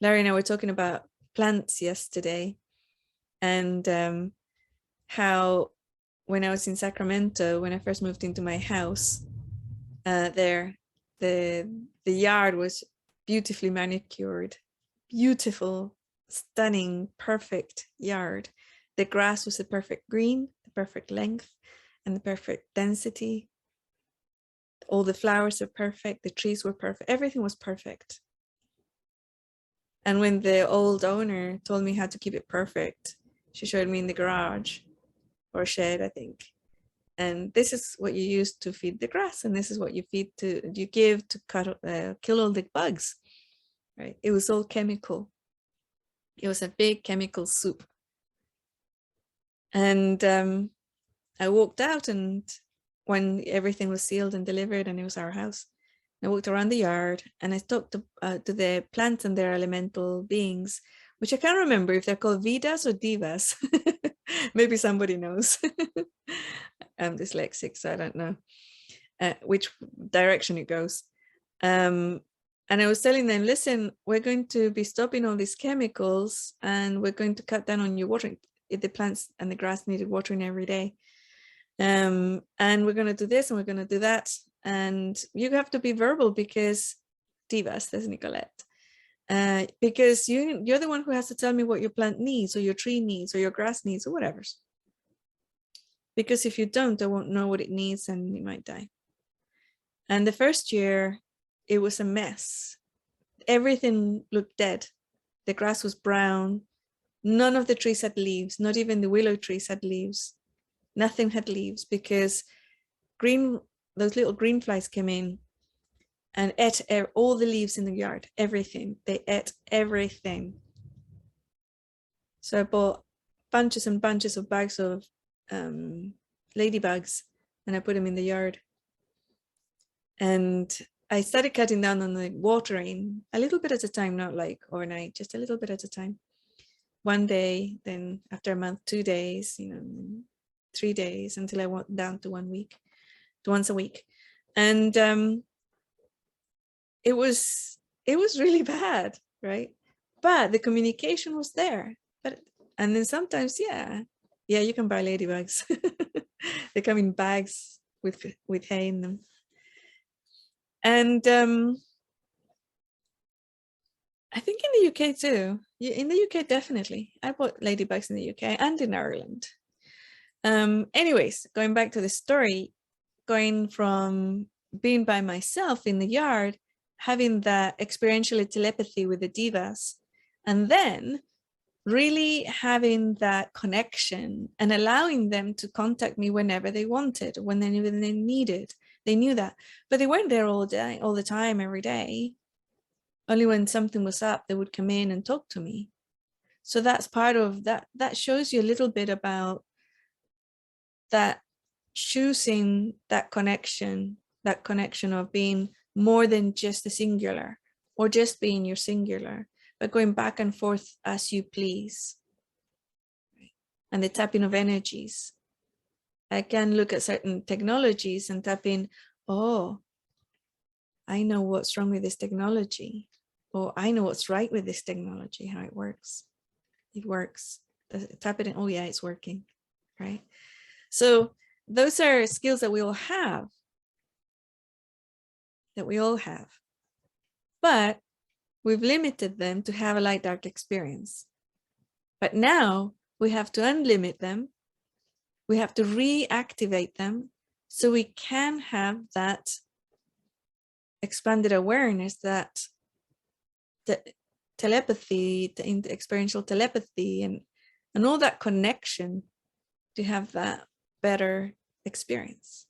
Larry and I were talking about plants yesterday, and how when I was in Sacramento, when I first moved into my house there, the yard was beautifully manicured, beautiful, stunning, perfect yard. The grass was the perfect green, the perfect length, and the perfect density. All the flowers were perfect, the trees were perfect, everything was perfect. And when the old owner told me how to keep it perfect, she showed me in the garage or shed, I think. And this is what you use to feed the grass, and this is what you give to kill all the bugs, right? It was all chemical. It was a big chemical soup. And I walked out, and when everything was sealed and delivered, and it was our house, I walked around the yard and I talked to the plants and their elemental beings, which I can't remember if they're called Vidas or Divas. Maybe somebody knows. I'm dyslexic, so I don't know which direction it goes. And I was telling them, listen, we're going to be stopping all these chemicals, and we're going to cut down on your watering. The plants and the grass needed watering every day. And we're going to do this and we're going to do that. And you have to be verbal because Divas, says Nicolette, because you're the one who has to tell me what your plant needs, or your tree needs, or your grass needs, or whatever. Because if you don't, I won't know what it needs and it might die. And the first year, it was a mess. Everything looked dead. The grass was brown. None of the trees had leaves. Not even the willow trees had leaves. Nothing had leaves, because those little green flies came in and ate all the leaves in the yard, everything. They ate everything. So I bought bunches and bunches of bags of ladybugs, and I put them in the yard. And I started cutting down on the watering a little bit at a time, not like overnight, just a little bit at a time. One day, then after a month, 2 days, 3 days, until I went down to 1 week, to once a week. And it was really bad, right? But the communication was there. And then sometimes, yeah, you can buy ladybugs. They come in bags with hay in them. And I think in the UK too. In the UK, definitely. I bought ladybugs in the UK and in Ireland. Anyways, going back to the story, going from being by myself in the yard, having that experiential telepathy with the divas, and then really having that connection and allowing them to contact me whenever they wanted, whenever they needed. They knew that, but they weren't there all day, all the time, every day. Only when something was up, they would come in and talk to me. So that's part of that. That shows you a little bit about that, choosing that connection of being more than just a singular, or just being your singular, but going back and forth as you please. And the tapping of energies. I can look at certain technologies and tap in, oh, I know what's wrong with this technology. Or I know what's right with this technology, how it works. It works. Tap it in, oh yeah, it's working, right? So those are skills that we all have. But we've limited them to have a light-dark experience. But now we have to unlimit them. We have to reactivate them so we can have that expanded awareness, that the telepathy, the experiential telepathy, and all that connection to have that better experience.